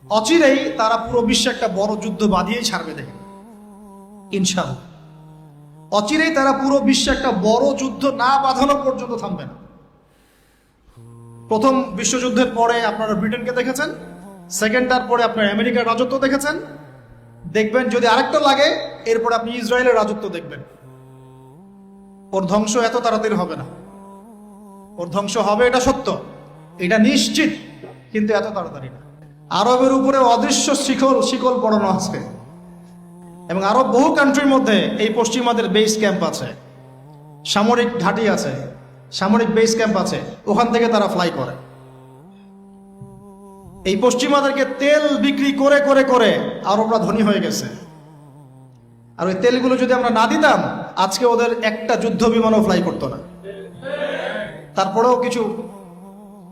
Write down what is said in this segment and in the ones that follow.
অচিরেই তারা পুরো বিশ্বে একটা বড় যুদ্ধ বাঁধিয়েই ছাড়বে, দেখেন ইনশাআল্লাহ। অচিরেই তারা পুরো বিশ্বে একটা বড় যুদ্ধ না বাঁধানো পর্যন্ত থামবে না। প্রথম বিশ্বযুদ্ধের পরে আপনারা ব্রিটেনকে দেখেছেন, সেকেন্ডটার পরে আপনার আমেরিকার রাজত্ব দেখেছেন, দেখবেন যদি আরেকটা লাগে এরপর আপনি ইসরায়েলের রাজত্ব দেখবেন। ওর ধ্বংস এত তাড়াতাড়ি হবে না, ওর ধ্বংস হবে, এটা সত্য, এটা নিশ্চিত, কিন্তু এত তাড়াতাড়ি না। আরবের উপরে অদৃশ্য শিকল পড়ানো আছে, এবং আরো বহু কান্ট্রির মধ্যে এই পশ্চিমাদের বেস ক্যাম্প আছে, সামরিক ঘাঁটি আছে, সামরিক বেস ক্যাম্প আছে, ওখান থেকে তারা ফ্লাই করে। এই পশ্চিমাদেরকে তেল বিক্রি করে করে করে আরবরা ধনী হয়ে গেছে। আর ওই তেলগুলো যদি আমরা না দিতাম, আজকে ওদের একটা যুদ্ধ বিমানও ফ্লাই করতো না। তারপরেও কিছু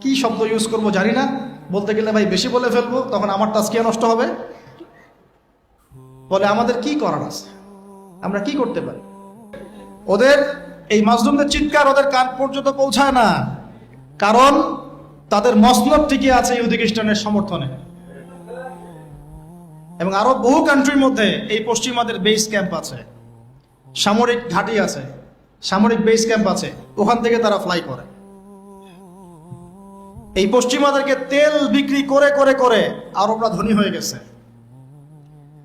কি শব্দ ইউজ করবো জানি না, বলতে গেলে ভাই বেশি বলে ফেলবো, তখন আমার তাজকিয়া নষ্ট হবে। বলে আমাদের কি করার আছে, আমরা কি করতে পারি? ওদের এই মাজলুমদের চিৎকার ওদের কান পর্যন্ত পৌঁছায় না, কারণ তাদের মসনদ টিকে আছে ইহুদি খ্রিস্টানের সমর্থনে। এবং আরো বহু কান্ট্রির মধ্যে এই পশ্চিমাদের বেস ক্যাম্প আছে, সামরিক ঘাঁটি আছে, সামরিক বেস ক্যাম্প আছে, ওখান থেকে তারা ফ্লাই করে। এই পশ্চিমাদেরকে তেল বিক্রি করে করে করে আরবরা ধনী হয়ে গেছে।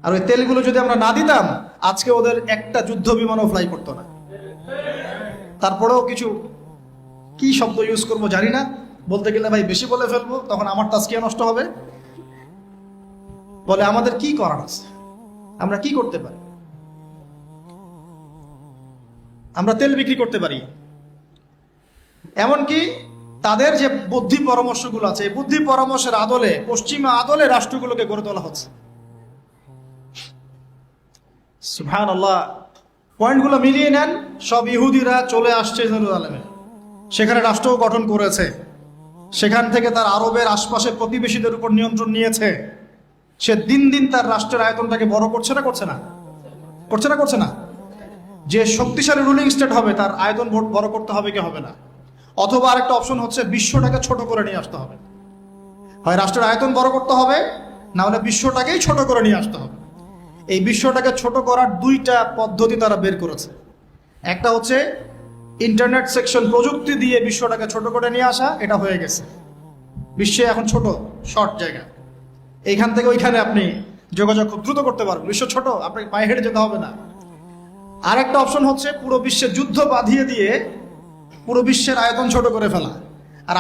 আর ওই তেলগুলো যদি আমরা না দিতাম, আজকে ওদের একটা যুদ্ধ বিমানও ফ্লাই করতো না। তারপরেও কিছু কি শব্দ ইউজ করবো জানি না, বলতে গেলে ভাই বেশি বলে ফেলবো, তখন আমার তাজকিয়া নষ্ট হবে। বলে আমাদের কি করার আছে, আমরা কি করতে পারি? আমরা তেল বিক্রি করতে পারি। এমনকি তাদের যে বুদ্ধি পরামর্শগুলো আছে, এই বুদ্ধি পরামর্শের আদলে, পশ্চিমা আদলে রাষ্ট্রগুলোকে গড়ে তোলা হচ্ছে। সুবহানাল্লাহ। পয়েন্টগুলো মিলিয়ে নেন, সব ইহুদিরা চলে আসছে জেরুজালেমে, সেখানে রাষ্ট্র গঠন করেছে, সেখান থেকে তার আরবের আশপাশের প্রতিবেশীদের উপর নিয়ন্ত্রণ নিয়েছে। সে দিন দিন তার রাষ্ট্রের আয়তনটাকে বড় করছে না করছে না করছে না করছে না যে শক্তিশালী রুলিং স্টেট হবে তার আয়তন বড় করতে হবে কি হবে না? অথবা আরেকটা অপশন হচ্ছে বিশ্বটাকে ছোট করে নিয়ে আসতে হবে। হয় রাষ্ট্রের আয়তন বড় করতে হবে, না হলে বিশ্বটাকেই ছোট করে নিয়ে আসতে হবে। এই বিশ্বটাকে ছোট করার দুইটা পদ্ধতি তারা বের করেছে। একটা হচ্ছে ইন্টারনেট সেকশন প্রযুক্তি দিয়ে বিশ্বটাকে ছোট করে নিয়ে আসা, এটা হয়ে গেছে। বিশ্বে এখন ছোট শর্ট জায়গা, এইখান থেকে ওইখানে আপনি যোগাযোগ খুব দ্রুত করতে পারবেন, বিশ্ব ছোট, আপনাকে পায়ে হেঁটে যেতে হবে না। আর একটা অপশন হচ্ছে পুরো বিশ্বে যুদ্ধ বাঁধিয়ে দিয়ে পুরো বিশ্বের আয়তন ছোট করে ফেলা। আর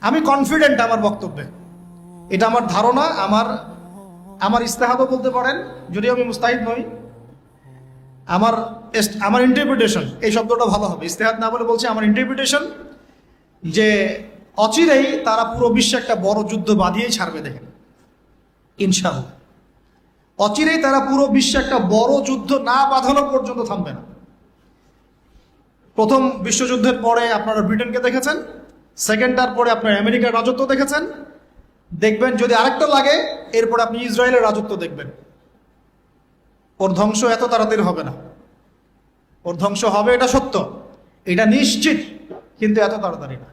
আমি কনফিডেন্ট আমার বক্তব্যে, এটা আমার ধারণা, আমার ইস্তেহাদও বলতে পারেন, যদিও আমি মুস্তাহিদ নই। আমার ইন্টারপ্রিটেশন, এই শব্দটা ভালো হবে, ইস্তেহাদ না বলে বলছি আমার ইন্টারপ্রিটেশন, যে অচিরেই তারা পুরো বিশ্বে একটা বড় যুদ্ধ বাঁধিয়েই ছাড়বে, দেখেন ইনশাআল্লাহ। অচিরেই তারা পুরো বিশ্বে একটা বড় যুদ্ধ না বাঁধানো পর্যন্ত থামবে না। প্রথম বিশ্বযুদ্ধের পরে আপনারা ব্রিটেনকে দেখেছেন, সেকেন্ডটার পরে আপনার আমেরিকার রাজত্ব দেখেছেন, দেখবেন যদি আরেকটা লাগে এরপর আপনি ইসরায়েলের রাজত্ব দেখবেন। ওর ধ্বংস এত তাড়াতাড়ি হবে না, ওর ধ্বংস হবে, এটা সত্য, এটা নিশ্চিত, কিন্তু এত তাড়াতাড়ি না।